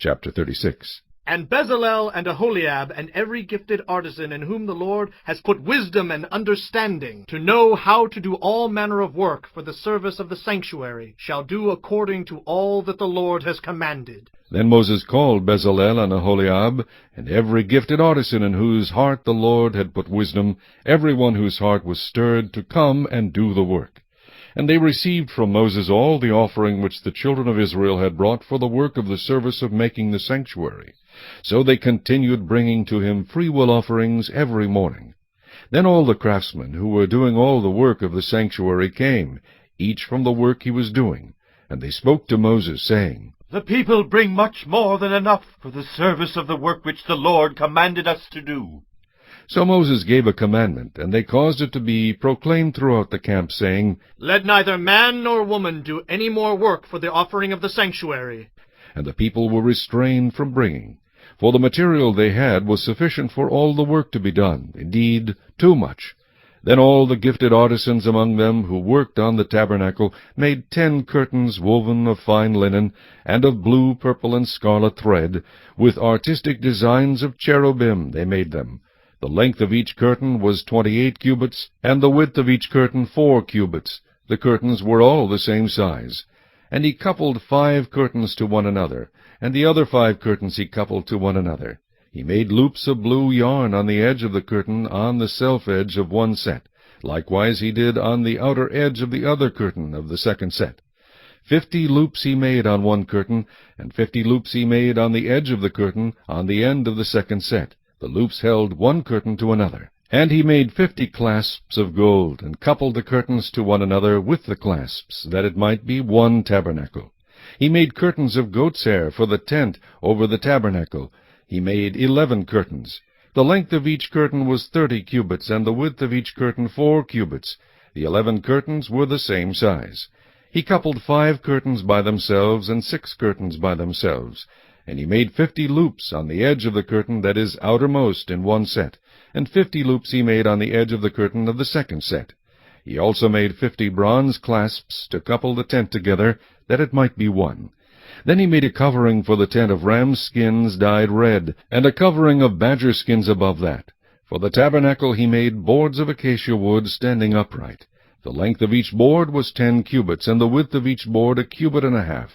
Chapter 36. And Bezalel and Aholiab and every gifted artisan in whom the Lord has put wisdom and understanding to know how to do all manner of work for the service of the sanctuary shall do according to all that the Lord has commanded. Then Moses called Bezalel and Aholiab, and every gifted artisan in whose heart the Lord had put wisdom, every one whose heart was stirred, to come and do the work. And they received from Moses all the offering which the children of Israel had brought for the work of the service of making the sanctuary. So they continued bringing to him freewill offerings every morning. Then all the craftsmen who were doing all the work of the sanctuary came, each from the work he was doing. And they spoke to Moses, saying, The people bring much more than enough for the service of the work which the Lord commanded us to do. So Moses gave a commandment, and they caused it to be proclaimed throughout the camp, saying, Let neither man nor woman do any more work for the offering of the sanctuary. And the people were restrained from bringing, for the material they had was sufficient for all the work to be done, indeed, too much. Then all the gifted artisans among them who worked on the tabernacle made 10 curtains woven of fine linen, and of blue, purple, and scarlet thread. With artistic designs of cherubim they made them. The length of each curtain was 28 cubits, and the width of each curtain 4 cubits. The curtains were all the same size. And he coupled 5 curtains to one another, and the other 5 curtains he coupled to one another. He made loops of blue yarn on the edge of the curtain on the self-edge of one set. Likewise he did on the outer edge of the other curtain of the second set. 50 loops he made on one curtain, and 50 loops he made on the edge of the curtain on the end of the second set. The loops held one curtain to another. And he made 50 clasps of gold, and coupled the curtains to one another with the clasps, that it might be one tabernacle. He made curtains of goat's hair for the tent over the tabernacle. He made 11 curtains. The length of each curtain was 30 cubits, and the width of each curtain 4 cubits. The 11 curtains were the same size. He coupled 5 curtains by themselves, and 6 curtains by themselves. And he made 50 loops on the edge of the curtain that is outermost in one set, and 50 loops he made on the edge of the curtain of the second set. He also made 50 bronze clasps to couple the tent together, that it might be one. Then he made a covering for the tent of ram's skins dyed red, and a covering of badger skins above that. For the tabernacle he made boards of acacia wood standing upright. The length of each board was 10 cubits, and the width of each board 1.5 cubits.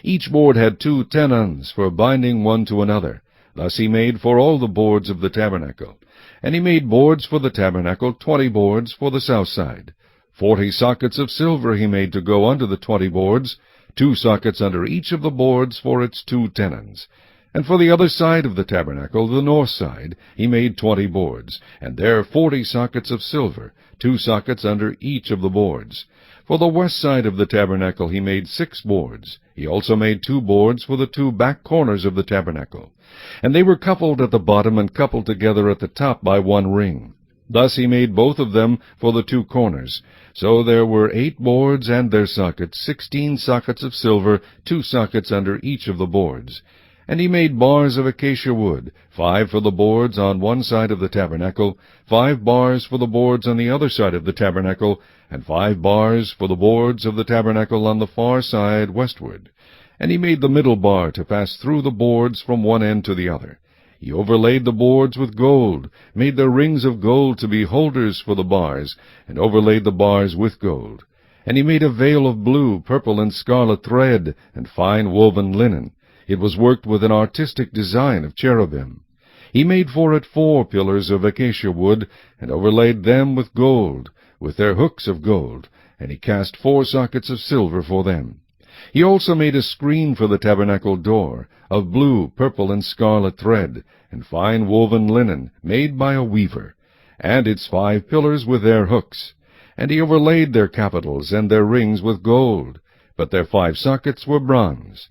Each board had 2 tenons for binding one to another. Thus he made for all the boards of the tabernacle. And he made boards for the tabernacle, 20 boards for the south side. 40 sockets of silver he made to go under the 20 boards, 2 sockets under each of the boards for its 2 tenons. And for the other side of the tabernacle, the north side, he made 20 boards, and there 40 sockets of silver, 2 sockets under each of the boards. For the west side of the tabernacle he made 6 boards. He also made 2 boards for the 2 back corners of the tabernacle. And they were coupled at the bottom and coupled together at the top by 1 ring. Thus he made both of them for the 2 corners. So there were 8 boards and their sockets, 16 sockets of silver, 2 sockets under each of the boards. And he made bars of acacia wood, 5 for the boards on one side of the tabernacle, 5 bars for the boards on the other side of the tabernacle, and 5 bars for the boards of the tabernacle on the far side westward. And he made the middle bar to pass through the boards from one end to the other. He overlaid the boards with gold, made their rings of gold to be holders for the bars, and overlaid the bars with gold. And he made a veil of blue, purple, and scarlet thread, and fine woven linen. It was worked with an artistic design of cherubim. He made for it 4 pillars of acacia wood, and overlaid them with gold, with their hooks of gold, and he cast 4 sockets of silver for them. He also made a screen for the tabernacle door, of blue, purple, and scarlet thread, and fine woven linen, made by a weaver, and its 5 pillars with their hooks. And he overlaid their capitals and their rings with gold, but their 5 sockets were bronze.